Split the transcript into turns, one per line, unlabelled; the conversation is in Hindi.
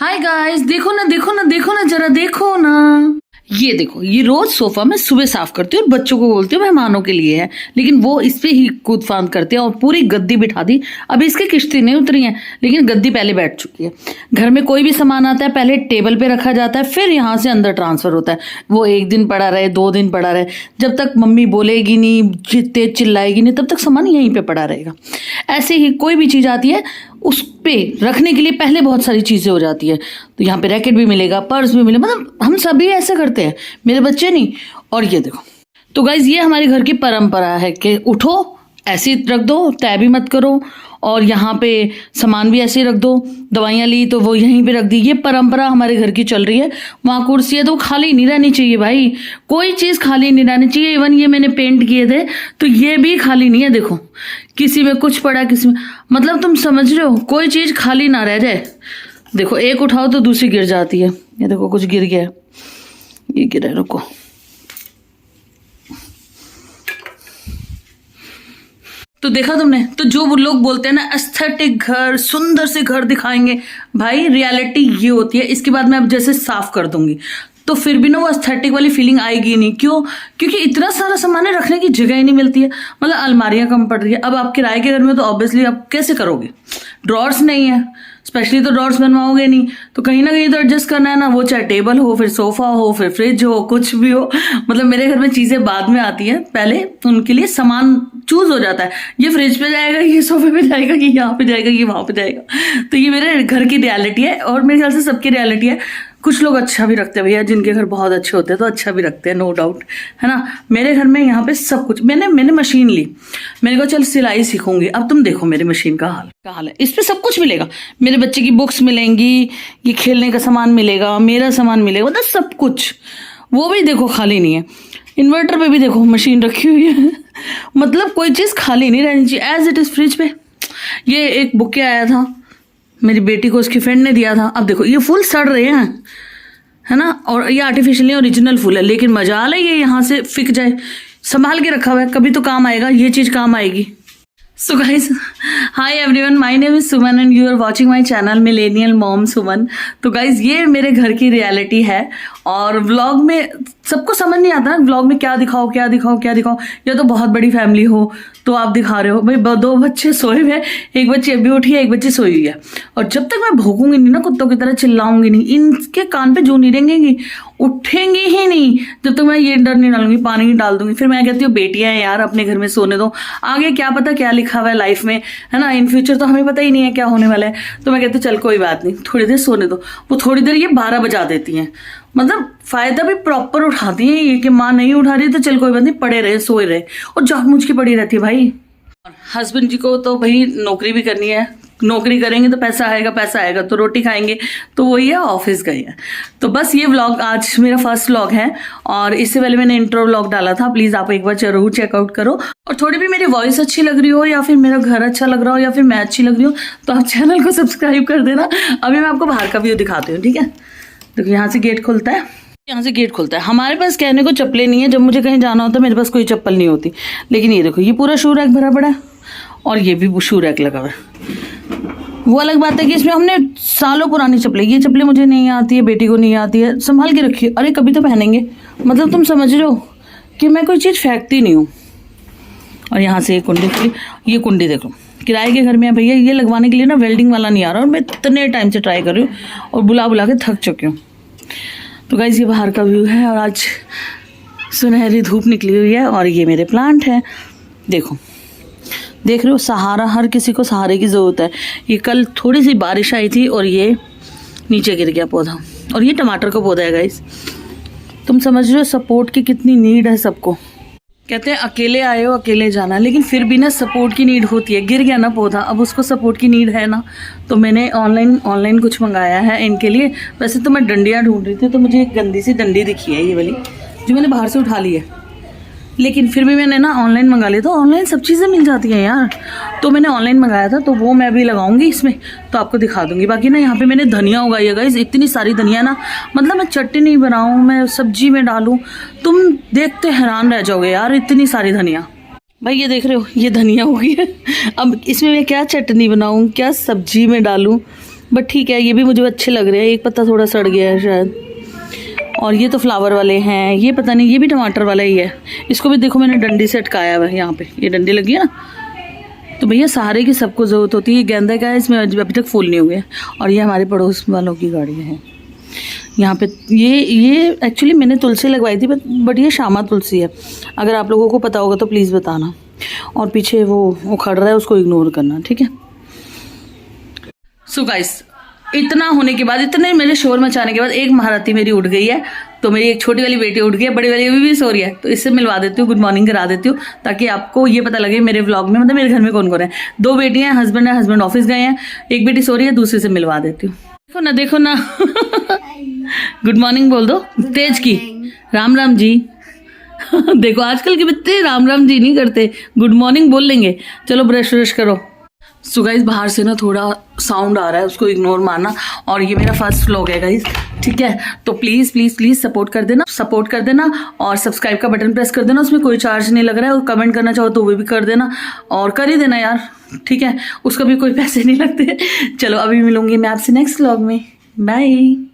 हाय गाइस, देखो ना देखो ना देखो ना जरा देखो ना। ये देखो, ये रोज सोफा में सुबह साफ करती हूँ और बच्चों को बोलती हूँ मेहमानों के लिए है, लेकिन वो इस पे ही कूद फांद करते हैं और पूरी गद्दी बिठा दी। अभी इसकी किश्ती नहीं उतरी है, लेकिन गद्दी पहले बैठ चुकी है। घर में कोई भी सामान आता है पहले टेबल पे रखा जाता है, फिर यहाँ से अंदर ट्रांसफर होता है। वो 1 दिन पड़ा रहे, 2 दिन पड़ा रहे, जब तक मम्मी बोलेगी नहीं, तेज चिल्लाएगी नहीं, तब तक सामान यहीं पे पड़ा रहेगा। ऐसे ही कोई भी चीज़ आती है उस पे रखने के लिए पहले बहुत सारी चीज़ें हो जाती है। तो यहाँ पे रैकेट भी मिलेगा, पर्स भी मिलेगा, मतलब हम सभी ऐसे करते हैं, मेरे बच्चे नहीं। और ये देखो, तो गाइज ये हमारे घर की परंपरा है कि उठो ऐसे ही रख दो, तय भी मत करो, और यहाँ पे सामान भी ऐसे ही रख दो। दवाइयाँ ली तो वो यहीं पे रख दी। ये परंपरा हमारे घर की चल रही है। वहाँ कुर्सी है तो खाली नहीं रहनी चाहिए भाई, कोई चीज़ खाली नहीं रहनी चाहिए। इवन ये मैंने पेंट किए थे तो ये भी खाली नहीं है। देखो, किसी में कुछ पड़ा, किसी में, मतलब तुम समझ रहे हो, कोई चीज़ खाली ना रह जाए। देखो, एक उठाओ तो दूसरी गिर जाती है। ये देखो, कुछ गिर गया, ये गिरा, रुको। तो देखा तुमने, तो जो वो लोग बोलते हैं ना एस्थेटिक घर, सुंदर से घर दिखाएंगे, भाई रियलिटी ये होती है। इसके बाद मैं अब जैसे साफ कर दूंगी तो फिर भी ना वो एस्थेटिक वाली फीलिंग आएगी नहीं। क्यों? क्योंकि इतना सारा सामान है, रखने की जगह ही नहीं मिलती है। मतलब अलमारियां कम पड़ रही है। अब आप किराए के घर में तो ऑब्वियसली आप कैसे करोगे, ड्रॉर्स नहीं है, स्पेशली तो ड्रॉर्स बनवाओगे नहीं, तो कहीं ना कहीं तो एडजस्ट करना है ना। वो चाहे टेबल हो, फिर सोफा हो, फिर फ्रिज हो, कुछ भी हो। मतलब मेरे घर में चीजें बाद में आती हैं, पहले उनके लिए सामान चूज हो जाता है। ये फ्रिज पे जाएगा, ये सोफे पे जाएगा, ये यहाँ पे जाएगा, ये वहां पे जाएगा। तो ये मेरे घर की रियलिटी है और मेरे ख्याल से सबकी रियलिटी है। कुछ लोग अच्छा भी रखते हैं भैया, जिनके घर बहुत अच्छे होते हैं तो अच्छा भी रखते हैं, नो डाउट, है ना। मेरे घर में यहाँ पे सब कुछ, मैंने मशीन ली, मैंने कहा चल सिलाई सीखूंगी। अब तुम देखो मेरी मशीन का हाल है। इस पे सब कुछ मिलेगा, मेरे बच्चे की बुक्स मिलेंगी, ये खेलने का सामान मिलेगा, मेरा सामान मिलेगा, मतलब सब कुछ। वो भी देखो खाली नहीं है। इन्वर्टर पे भी देखो मशीन रखी हुई है। मतलब कोई चीज़ खाली नहीं रहनी चाहिए। एज इट इज़ फ्रिज पे ये एक बुके आया था, मेरी बेटी को उसकी फ्रेंड ने दिया था। अब देखो ये फूल सड़ रहे हैं, है ना, और ये आर्टिफिशियल नहीं, ओरिजिनल फूल है, लेकिन मजा ले ये यहाँ से फिक जाए। संभाल के रखा हुआ है, कभी तो काम आएगा, ये चीज़ काम आएगी। So guys, hi everyone, my name is Suman and you are watching my channel millennial mom Suman. तो गाइस ये मेरे घर की रियलिटी है और व्लॉग में सबको समझ नहीं आता ना, व्लॉग में क्या दिखाओ क्या दिखाओ क्या दिखाओ। या तो बहुत बड़ी फैमिली हो तो आप दिखा रहे हो भाई 2 बच्चे सोए हुए हैं, एक बच्ची अभी उठी है, एक बच्ची सोई हुई है। और जब तक मैं भौंकूंगी नहीं ना, कुत्तों की तरह चिल्लाऊंगी नहीं, इनके कान पे जू नहीं रेंगेंगी, उठेंगी ही नहीं जब तक मैं ये डर नहीं डालूंगी, पानी नहीं डाल दूंगी। फिर मैं कहती हूँ बेटियां हैं यार, अपने घर में सोने दो, आगे क्या पता क्या लिखा हुआ है लाइफ में, है ना, इन फ्यूचर तो हमें पता ही नहीं है क्या होने वाला है। तो मैं कहती हूँ चल कोई बात नहीं, थोड़ी देर सोने दो। वो थोड़ी देर ये 12 बजा देती हैं, मतलब फायदा भी प्रॉपर उठाती हैं ये कि माँ नहीं उठा रही तो चल कोई बात नहीं, पड़े रहे, सोए रहे। और जाग मुझ की पड़ी रहती है भाई। हस्बैंड जी को तो भाई नौकरी भी करनी है, नौकरी करेंगे तो पैसा आएगा तो रोटी खाएंगे, तो वही है, ऑफिस गए हैं। तो बस ये व्लॉग आज मेरा फर्स्ट व्लॉग है और इससे पहले मैंने इंट्रो व्लॉग डाला था, प्लीज़ आप एक बार जरूर चेकआउट करो। और थोड़ी भी मेरी वॉइस अच्छी लग रही हो या फिर मेरा घर अच्छा लग रहा हो या फिर मैं अच्छी लग रही हूँ तो आप चैनल को सब्सक्राइब कर देना। अभी मैं आपको बाहर का व्यू दिखाती हूँ, ठीक है। देखो यहाँ से गेट खुलता है, यहाँ से गेट खुलता है। हमारे पास कहने को चप्पलें नहीं है, जब मुझे कहीं जाना होता है मेरे पास कोई चप्पल नहीं होती। लेकिन ये देखो, ये पूरा शू रैक भरा पड़ा है और ये भी शू रैक लगा हुआ है। वो अलग बात है कि इसमें हमने सालों पुरानी चप्पलें, ये चप्पलें मुझे नहीं आती है, बेटी को नहीं आती है, संभाल के रखी है। अरे कभी तो पहनेंगे, मतलब तुम समझ रहे हो कि मैं कोई चीज़ फेंकती नहीं हूँ। और यहाँ से ये कुंडी देखो, किराए के घर में है भैया, ये लगवाने के लिए ना वेल्डिंग वाला नहीं आ रहा और मैं इतने टाइम से ट्राई कर रही हूँ और बुला बुला के थक चुकी हूँ। तो गाइस ये बाहर का व्यू है और आज सुनहरी धूप निकली हुई है और ये मेरे प्लांट है। देखो, देख रहे हो, सहारा, हर किसी को सहारे की ज़रूरत है। ये कल थोड़ी सी बारिश आई थी और ये नीचे गिर गया पौधा, और ये टमाटर का पौधा है गाइस। तुम समझ रहे हो सपोर्ट की कितनी नीड है सबको। कहते हैं अकेले आए हो अकेले जाना, लेकिन फिर भी ना सपोर्ट की नीड होती है। गिर गया ना पौधा, अब उसको सपोर्ट की नीड है ना। तो मैंने ऑनलाइन कुछ मंगाया है इनके लिए। वैसे तो मैं डंडियाँ ढूंढ रही थी तो मुझे एक गंदी सी डंडी दिखी है, ये वाली, जो मैंने बाहर से उठा ली है, लेकिन फिर भी मैंने ना ऑनलाइन मंगा लिया। तो ऑनलाइन सब चीज़ें मिल जाती हैं यार। तो मैंने ऑनलाइन मंगाया था, तो वो मैं अभी लगाऊंगी इसमें, तो आपको दिखा दूंगी। बाकी ना यहाँ पे मैंने धनिया उगाई है गाइस, इतनी सारी धनिया ना, मतलब मैं चटनी बनाऊँ, मैं सब्जी में डालूँ, तुम देखते हैरान रह जाओगे यार, इतनी सारी धनिया। भाई ये देख रहे हो, ये धनिया उगी है। अब इसमें मैं क्या चटनी बनाऊँ, क्या सब्जी में डालूँ, बट ठीक है, ये भी मुझे अच्छे लग रहे हैं। एक पत्ता थोड़ा सड़ गया है शायद, और ये तो फ्लावर वाले हैं। ये पता नहीं, ये भी टमाटर वाला ही है। इसको भी देखो मैंने डंडी से अटकाया हुआ है, यहाँ पे ये डंडी लगी है ना। तो भैया सहारे की सबको ज़रूरत होती है। ये गेंदा का है, इसमें अभी तक फूल नहीं हुए। और ये हमारे पड़ोस वालों की गाड़ी है यहाँ पे। ये एक्चुअली मैंने तुलसी लगवाई थी, बट ये श्यामा तुलसी है। अगर आप लोगों को पता होगा तो प्लीज़ बताना। और पीछे वो उखड़ रहा है, उसको इग्नोर करना, ठीक है। सो गाइस, इतना होने के बाद, इतने मेरे शोर मचाने के बाद एक महारथी मेरी उठ गई है। तो मेरी एक छोटी वाली बेटी उठ गई है, बड़ी वाली अभी भी सो रही है। तो इससे मिलवा देती हूँ, गुड मॉर्निंग करा देती हूँ, ताकि आपको ये पता लगे मेरे व्लॉग में, मतलब मेरे घर में कौन कौन है। 2 बेटियां हैं, हस्बैंड है, हस्बैंड ऑफिस गए हैं, एक बेटी सो रही है, दूसरे से मिलवा देती हूँ। देखो ना, देखो ना। गुड मॉर्निंग बोल दो तेज की। राम राम जी। देखो आजकल के बच्चे राम राम जी नहीं करते, गुड मॉर्निंग बोल लेंगे। चलो ब्रश व्रश करो। सो गाइस, बाहर से ना थोड़ा साउंड आ रहा है, उसको इग्नोर मारना। और ये मेरा फर्स्ट व्लॉग है गाइस, ठीक है। तो प्लीज़ प्लीज़ प्लीज़ सपोर्ट कर देना और सब्सक्राइब का बटन प्रेस कर देना। उसमें कोई चार्ज नहीं लग रहा है। और कमेंट करना चाहो तो वो भी कर देना, और कर ही देना यार, ठीक है। उसका भी कोई पैसे नहीं लगते। चलो अभी मिलूंगी मैं आपसे नेक्स्ट व्लॉग में। बाय।